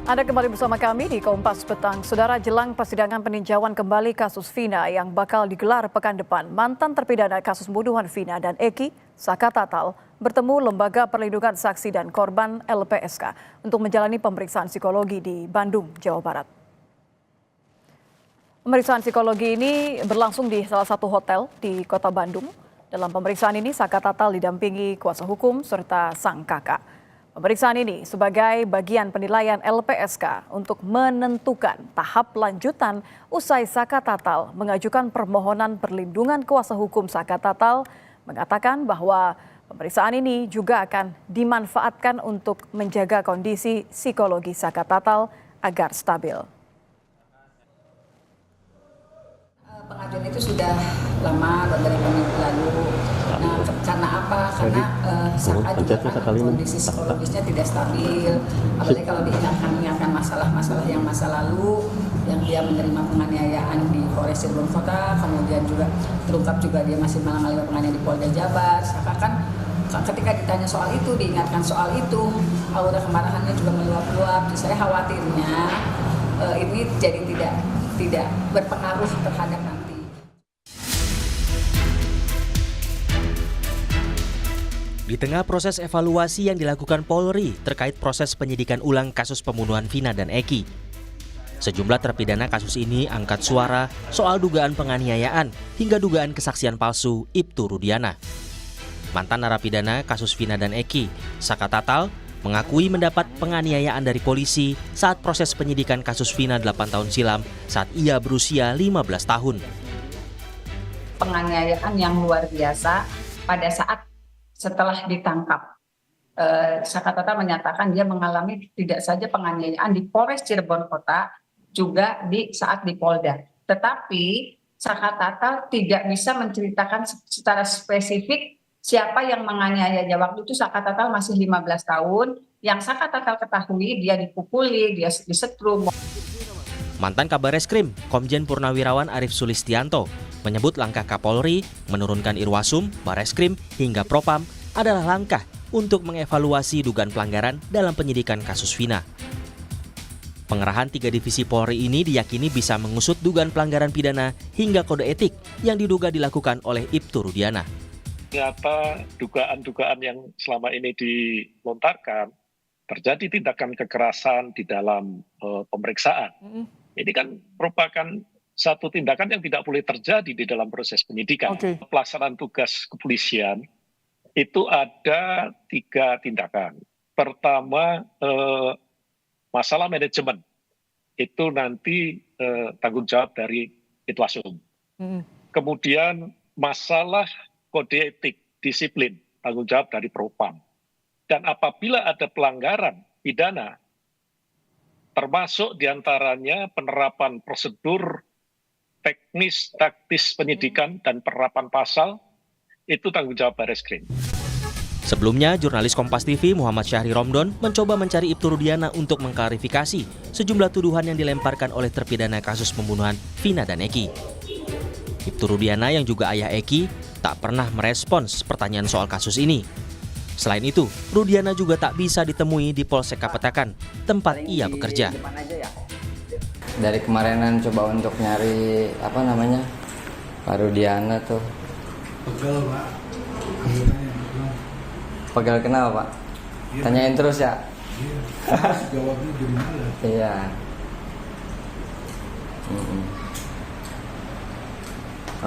Anda kembali bersama kami di Kompas Petang. Saudara, jelang persidangan peninjauan kembali kasus Vina yang bakal digelar pekan depan, mantan terpidana kasus pembunuhan Vina dan Eki, Saka Tatal, bertemu Lembaga Perlindungan Saksi dan Korban LPSK untuk menjalani pemeriksaan psikologi di Bandung, Jawa Barat. Pemeriksaan psikologi ini berlangsung di salah satu hotel di kota Bandung. Dalam pemeriksaan ini, Saka Tatal didampingi kuasa hukum serta sang kakak. Pemeriksaan ini sebagai bagian penilaian LPSK untuk menentukan tahap lanjutan usai Saka Tatal mengajukan permohonan perlindungan. Kuasa hukum Saka Tatal mengatakan bahwa pemeriksaan ini juga akan dimanfaatkan untuk menjaga kondisi psikologi Saka Tatal agar stabil. Pengajuan itu sudah lama dari minggu lalu. Nah, karena apa? Karena Saka juga kan kondisi psikologisnya tidak stabil. Apalagi kalau diingatkan masalah-masalah yang masa lalu, yang dia menerima penganiayaan di Polres Cirebon Kota, kemudian juga terungkap juga dia masih mengalami penganiayaan di Polda Jabar. Saka kan ketika ditanya soal itu, diingatkan soal itu, aura kemarahannya juga meluap-luap. Saya khawatirnya ini jadi tidak berpengaruh terhadap nanti. Di tengah proses evaluasi yang dilakukan Polri terkait proses penyidikan ulang kasus pembunuhan Vina dan Eki, sejumlah terpidana kasus ini angkat suara soal dugaan penganiayaan hingga dugaan kesaksian palsu Ibtu Rudiana. Mantan narapidana kasus Vina dan Eki, Saka Tatal, mengakui mendapat penganiayaan dari polisi saat proses penyidikan kasus Vina 8 tahun silam saat ia berusia 15 tahun. Penganiayaan yang luar biasa pada saat setelah ditangkap. Saka Tatal menyatakan dia mengalami tidak saja penganiayaan di Polres Cirebon Kota, juga saat di Polda. Tetapi Saka Tatal tidak bisa menceritakan secara spesifik siapa yang menganiayanya. Waktu itu Saka Tatal masih 15 tahun. Yang Saka Tatal ketahui dia dipukuli, dia disetrum. Mantan Kabar Reskrim, Komjen Purnawirawan Arief Sulistianto, menyebut langkah Kapolri menurunkan Irwasum, Bareskrim, hingga Propam adalah langkah untuk mengevaluasi dugaan pelanggaran dalam penyidikan kasus Vina. Pengerahan 3 divisi Polri ini diyakini bisa mengusut dugaan pelanggaran pidana hingga kode etik yang diduga dilakukan oleh Ibtu Rudiana. Ternyata dugaan-dugaan yang selama ini dilontarkan, terjadi tindakan kekerasan di dalam pemeriksaan. Ini kan merupakan satu tindakan yang tidak boleh terjadi di dalam proses penyidikan. Pelaksanaan tugas kepolisian itu ada 3 tindakan. Pertama, masalah manajemen. Itu nanti tanggung jawab dari Itwasum. Kemudian masalah kode etik, disiplin, tanggung jawab dari Propam. Dan apabila ada pelanggaran pidana, termasuk diantaranya penerapan prosedur teknis, taktis penyidikan dan penerapan pasal, itu tanggung jawab Bareskrim. Sebelumnya, jurnalis Kompas TV Muhammad Syahri Romdon mencoba mencari Ibtu Rudiana untuk mengklarifikasi sejumlah tuduhan yang dilemparkan oleh terpidana kasus pembunuhan Vina dan Eki. Ibtu Rudiana yang juga ayah Eki tak pernah merespons pertanyaan soal kasus ini. Selain itu, Rudiana juga tak bisa ditemui di Polsek Kapetakan, tempat ia bekerja. Dari kemarinan coba untuk nyari Pak Rudiana tuh. Pegel, Pak. Pegel kenapa, Pak? Tanyain terus ya? Iya. Jawabnya di mana? Iya.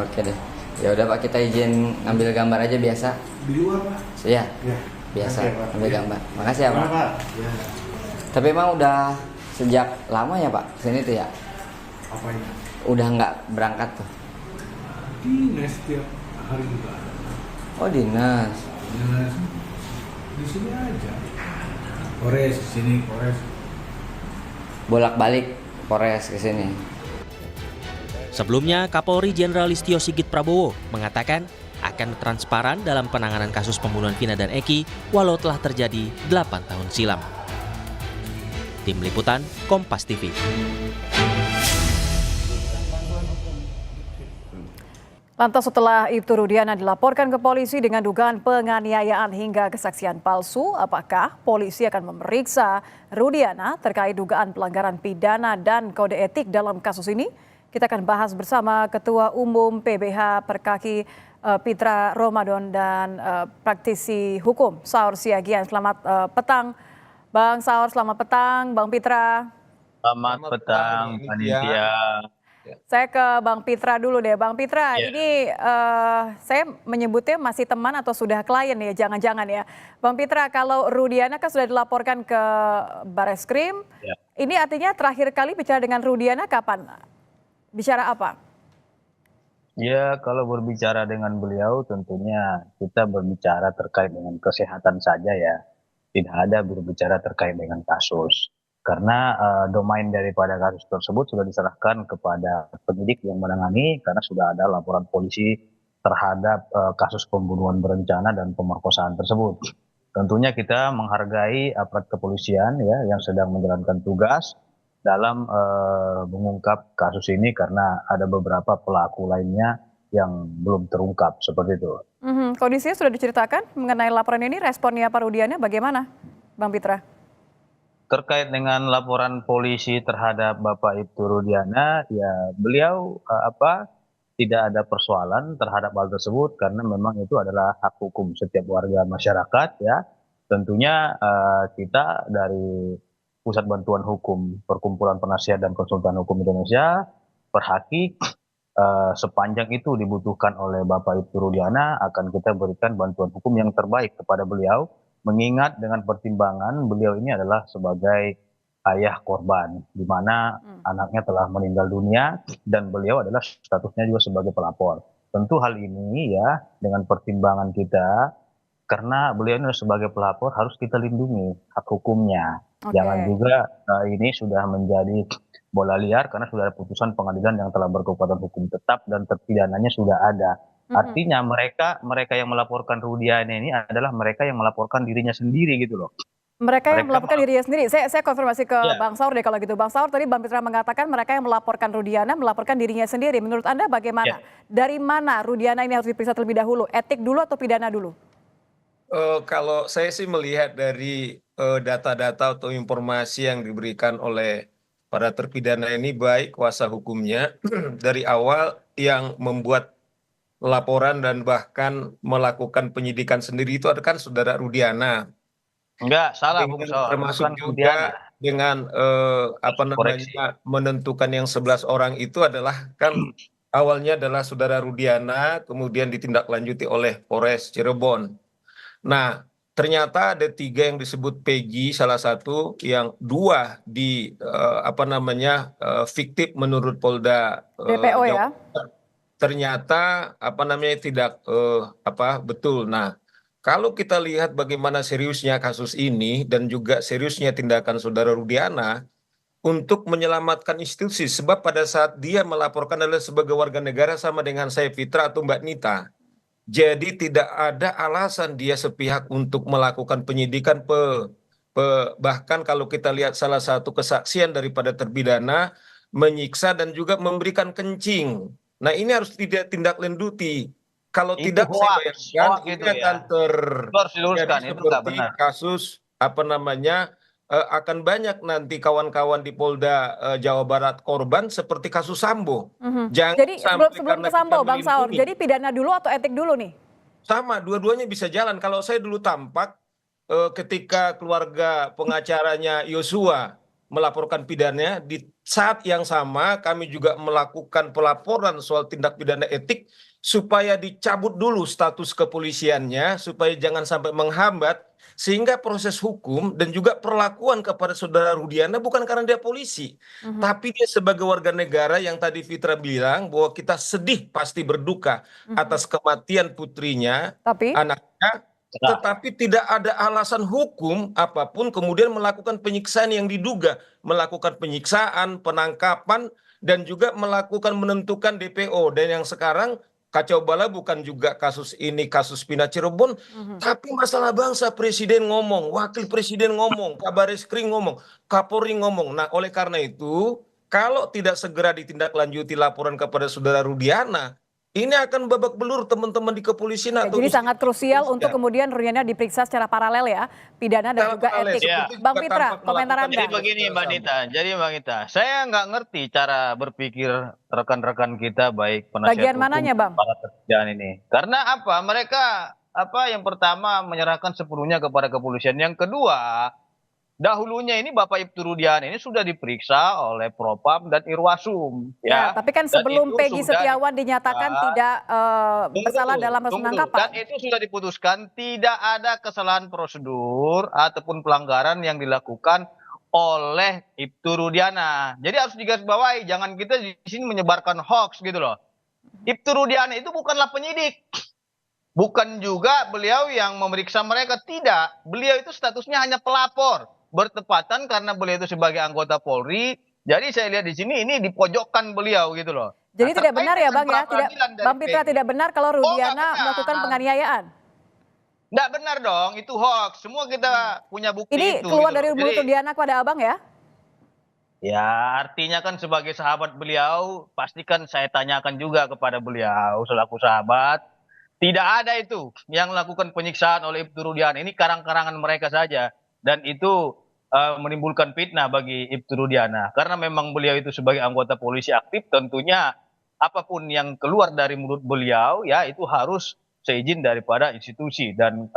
Oke deh. Ya udah Pak, kita izin ngambil gambar aja biasa. Di luar, Pak. Iya. Ya. Biasa Oke, Pak. ambil gambar. Makasih ya, Pak. Pak. Ya. Tapi emang udah sejak lama ya, Pak, kesini tuh ya? Apanya? Udah nggak berangkat tuh? Dinas tiap hari juga. Oh, dinas. Dinas di sini aja. Polres sini, Polres. Bolak-balik Polres ke sini. Sebelumnya, Kapolri Jenderal Listio Sigit Prabowo mengatakan akan transparan dalam penanganan kasus pembunuhan Vina dan Eki walau telah terjadi 8 tahun silam. Tim Liputan, Kompas TV. Lantas setelah Ibtu Rudiana dilaporkan ke polisi dengan dugaan penganiayaan hingga kesaksian palsu, apakah polisi akan memeriksa Rudiana terkait dugaan pelanggaran pidana dan kode etik dalam kasus ini? Kita akan bahas bersama Ketua Umum PBH Perkaki Pitra Ramadan dan praktisi hukum Saur Siagian. Selamat petang Bang Saur, selamat petang Bang Pitra. Selamat petang, panitia. Saya ke Bang Pitra dulu deh. Bang Pitra, Ya. ini saya menyebutnya masih teman atau sudah klien ya, jangan-jangan ya. Bang Pitra, kalau Rudiana kan sudah dilaporkan ke Bareskrim, Ya. ini artinya terakhir kali bicara dengan Rudiana kapan? Bicara apa? Ya, kalau berbicara dengan beliau tentunya kita berbicara terkait dengan kesehatan saja ya. Tidak ada berbicara terkait dengan kasus. Karena domain daripada kasus tersebut sudah diserahkan kepada penyidik yang menangani karena sudah ada laporan polisi terhadap kasus pembunuhan berencana dan pemerkosaan tersebut. Tentunya kita menghargai aparat kepolisian ya yang sedang menjalankan tugas dalam mengungkap kasus ini karena ada beberapa pelaku lainnya yang belum terungkap seperti itu. Kondisinya sudah diceritakan mengenai laporan ini, responnya Pak Rudiana bagaimana, Bang Pitra? Terkait dengan laporan polisi terhadap Bapak Ibtu Rudiana, ya beliau tidak ada persoalan terhadap hal tersebut karena memang itu adalah hak hukum setiap warga masyarakat ya. Tentunya kita dari Pusat Bantuan Hukum Perkumpulan Penasihat dan Konsultan Hukum Indonesia, Perhaki, sepanjang itu dibutuhkan oleh Bapak Ibtu Rudiana akan kita berikan bantuan hukum yang terbaik kepada beliau. Mengingat dengan pertimbangan beliau ini adalah sebagai ayah korban, di mana anaknya telah meninggal dunia dan beliau adalah statusnya juga sebagai pelapor. Tentu hal ini ya dengan pertimbangan kita, karena beliau ini sebagai pelapor harus kita lindungi hak hukumnya. Oke. Jangan juga ini sudah menjadi bola liar karena sudah ada putusan pengadilan yang telah berkekuatan hukum tetap dan terpidananya sudah ada. Artinya mereka yang melaporkan Rudiana ini adalah mereka yang melaporkan dirinya sendiri gitu loh. Mereka yang Mereka melaporkan dirinya sendiri. Saya konfirmasi ke Ya. Bang Saur deh kalau gitu. Bang Saur tadi Bang Pitra mengatakan mereka yang melaporkan Rudiana melaporkan dirinya sendiri. Menurut Anda bagaimana? Dari mana Rudiana ini harus diperiksa terlebih dahulu? Etik dulu atau pidana dulu? Kalau saya sih melihat dari data-data atau informasi yang diberikan oleh para terpidana ini, baik kuasa hukumnya dari awal yang membuat laporan dan bahkan melakukan penyidikan sendiri itu ada kan saudara Rudiana. Enggak, salah Bung Saur, Termasuk bukan juga Rudiana. dengan Koreksi. menentukan yang 11 orang itu adalah kan awalnya adalah saudara Rudiana, kemudian ditindaklanjuti oleh Polres Cirebon. Nah, ternyata ada 3 yang disebut Peggy, salah satu, yang 2 di fiktif menurut Polda DPO ya? ternyata tidak betul. Nah, kalau kita lihat bagaimana seriusnya kasus ini dan juga seriusnya tindakan saudara Rudiana untuk menyelamatkan institusi, sebab pada saat dia melaporkan adalah sebagai warga negara sama dengan saya Fitra atau Mbak Nita. Jadi tidak ada alasan dia sepihak untuk melakukan penyidikan bahkan kalau kita lihat salah satu kesaksian daripada terpidana menyiksa dan juga memberikan kencing. Nah, ini harus ditindaklanjuti. Kalau Itu tidak saya hoax, bayangkan hoax ini itu akan ya. Itu harus diluruskan, itu nggak seperti benar. kasus akan banyak nanti kawan-kawan di Polda Jawa Barat korban seperti kasus Sambo. Jangan Jadi sampai sebelum karena ke Sambo, kita Bang Saur, melindungi. jadi pidana dulu atau etik dulu nih? Sama, dua-duanya bisa jalan. Kalau saya dulu tampak ketika keluarga pengacaranya Yosua melaporkan pidananya, di saat yang sama kami juga melakukan pelaporan soal tindak pidana etik supaya dicabut dulu status kepolisiannya, supaya jangan sampai menghambat, sehingga proses hukum dan juga perlakuan kepada saudara Rudiana bukan karena dia polisi, tapi dia sebagai warga negara yang tadi Fitra bilang bahwa kita sedih pasti berduka atas kematian putrinya, Tapi anaknya, tetapi tidak ada alasan hukum apapun kemudian melakukan penyiksaan yang diduga, melakukan penyiksaan, penangkapan, dan juga melakukan menentukan DPO. Dan yang sekarang kacau bala bukan juga kasus ini, kasus Pindah Cirebon, tapi masalah bangsa. Presiden ngomong, wakil presiden ngomong, Kabar Eskrim ngomong, Kapolri ngomong. Nah, oleh karena itu, kalau tidak segera ditindaklanjuti laporan kepada saudara Rudiana, ini akan babak belur teman-teman di kepolisian atau Jadi sangat krusial kepolisian. untuk kemudian Rudiana diperiksa secara paralel ya, pidana dan Secara juga paralel, etik. seperti Bang juga Pitra, tampak komentar melakukan Anda. Jadi begini Mbak Nita, saya nggak ngerti cara berpikir rekan-rekan kita baik penasihat Bagian hukum mananya, Bang? para terpidana ini. Karena apa? Mereka yang pertama menyerahkan sepenuhnya kepada kepolisian. Yang kedua, dahulunya ini Bapak Ibtu Rudiana ini sudah diperiksa oleh Propam dan Irwasum, Ya, ya. tapi kan Dan sebelum itu Peggy sudah Setiawan dinyatakan diputuskan. tidak Tunggu bersalah dulu, dalam kasus tunggu dulu. penangkapan. Dan itu sudah diputuskan tidak ada kesalahan prosedur ataupun pelanggaran yang dilakukan oleh Ibtu Rudiana. Jadi harus digarisbawahi, jangan kita di sini menyebarkan hoax gitu loh. Ibtu Rudiana itu bukanlah penyidik. Bukan juga beliau yang memeriksa mereka, tidak. Beliau itu statusnya hanya pelapor. Bertepatan karena beliau itu sebagai anggota Polri, jadi saya lihat di sini ini dipojokkan beliau gitu loh. Jadi Nah, tidak benar ya terkait Bang ya, dengan tidak, pra-peradilan dari Bang Pitra Peggy. tidak benar kalau nggak Rudiana benar. melakukan penganiayaan. Nggak benar dong, itu hoax. Semua kita punya bukti Ini itu. keluar gitu dari loh. mulut Jadi, Rudiana kepada Abang ya? ya artinya kan sebagai sahabat beliau, pastikan saya tanyakan juga kepada beliau selaku sahabat. Tidak ada itu yang melakukan penyiksaan oleh Ibtu Rudiana. Ini karang-karangan mereka saja. Dan itu menimbulkan fitnah bagi Ibtu Rudiana. Karena memang beliau itu sebagai anggota polisi aktif, tentunya apapun yang keluar dari mulut beliau, ya itu harus seizin daripada institusi dan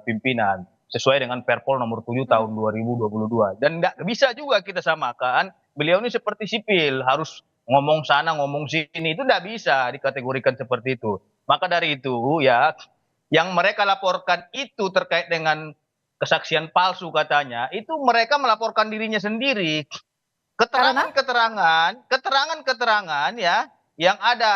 pimpinan. Sesuai dengan Perpol nomor 7 tahun 2022. Dan nggak bisa juga kita samakan, beliau ini seperti sipil, harus ngomong sana, ngomong sini, itu nggak bisa dikategorikan seperti itu. Maka dari itu ya, yang mereka laporkan itu terkait dengan kesaksian palsu katanya, itu mereka melaporkan dirinya sendiri. Keterangan-keterangan ya, yang ada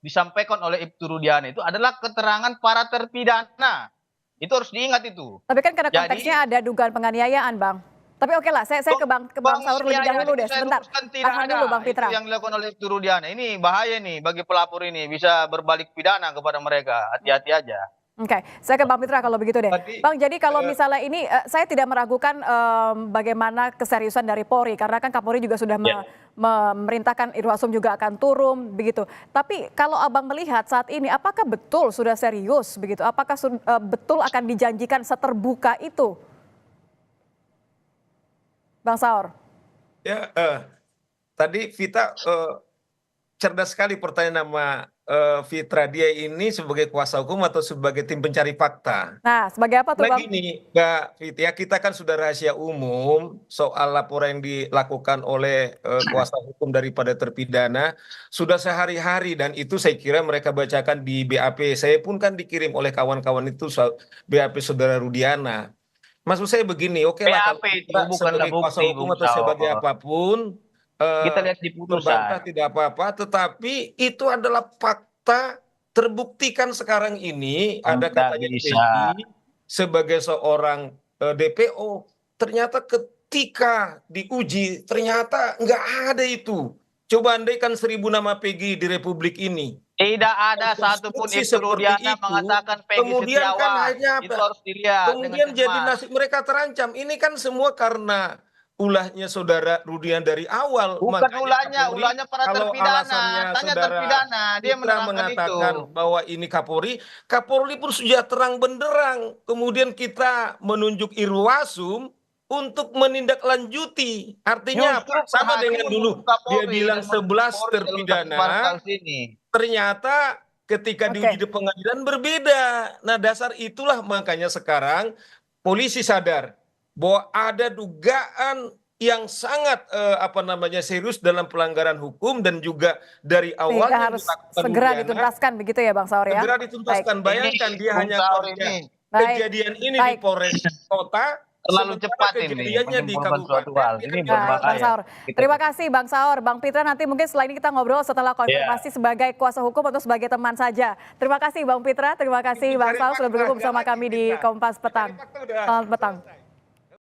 disampaikan oleh Ibtu Rudiana itu adalah keterangan para terpidana. Itu harus diingat itu. Tapi kan karena Jadi, konteksnya ada dugaan penganiayaan Bang. Tapi oke lah, saya ke Bang Saur lebih dahulu deh, sebentar. Tahan dulu Bang Pitra. Itu yang dilakukan oleh Ibtu Rudiana. Ini bahaya nih bagi pelapor ini, bisa berbalik pidana kepada mereka. Hati-hati aja. Oke, saya ke Bang Pitra kalau begitu deh. Bang, jadi kalau misalnya ini, saya tidak meragukan bagaimana keseriusan dari Polri, karena kan Kapolri juga sudah memerintahkan Irwasum juga akan turun, begitu. Tapi kalau Abang melihat saat ini, apakah betul sudah serius, begitu? Apakah betul akan dijanjikan seterbuka itu? Bang Saur. Ya, tadi Vita cerdas sekali pertanyaan nama Fitra. Dia ini sebagai kuasa hukum atau sebagai tim pencari fakta? Nah, sebagai apa tuh Nah Bang? gini, Mbak Fitri, ya kita kan sudah rahasia umum soal laporan yang dilakukan oleh kuasa hukum daripada terpidana sudah sehari-hari, dan itu saya kira mereka bacakan di BAP. Saya pun kan dikirim oleh kawan-kawan itu soal BAP saudara Rudiana. Maksud saya begini, oke lah kalau BAP itu kita bukanlah sebagai kuasa bukti, hukum Bung atau sebagai Saur. apapun Kita lihat di berbantah putusan. tidak apa-apa, tetapi itu adalah fakta terbuktikan sekarang ini. Ada Nggak katanya bisa. Peggy sebagai seorang DPO, ternyata ketika diuji ternyata nggak ada itu. Coba andaikan 1000 nama Peggy di Republik ini, Tidak ada satupun konstruksi Ibtu seperti Rudiana itu, mengatakan Peggy kemudian kan Setiawan. hanya Itu apa? harus dilihat Kemudian dengan jadi cermat. nasib mereka terancam. Ini kan semua karena ulahnya saudara Rudiana dari awal. Bukan Makanya Kapolri, ulahnya para kalau terpidana. alasannya Tanya saudara terpidana, dia Fitra menerangkan mengatakan itu. bahwa ini Kapolri pun sudah terang benderang. Kemudian kita menunjuk Irwasum untuk menindaklanjuti. Artinya Justru apa? Sama Hakim dengan dulu menunjuk dia Kapolri bilang dan menunjuk 11 Polri dalam terpidana, kasus ini. ternyata ketika diuji di pengadilan berbeda. Nah, dasar itulah makanya sekarang polisi sadar bahwa ada dugaan yang sangat serius dalam pelanggaran hukum, dan juga dari awal Sehingga harus segera dituntaskan begitu ya Bang Saur ya? segera dituntaskan. Bayangkan dia hanya ini kejadian ini di Polres Kota, terlalu sementara cepat ini kejadiannya di menyimpulkan suatu kabupaten. hal. Ini Ini kan Baik, berbahaya. Bang Saur. Terima kasih Bang Saur. Bang Pitra, nanti mungkin setelah ini kita ngobrol setelah konfirmasi sebagai kuasa hukum atau sebagai teman saja. Terima kasih Bang Pitra, terima kasih Bang Saur sudah bergabung bersama kami di Kompas Petang. Selamat petang.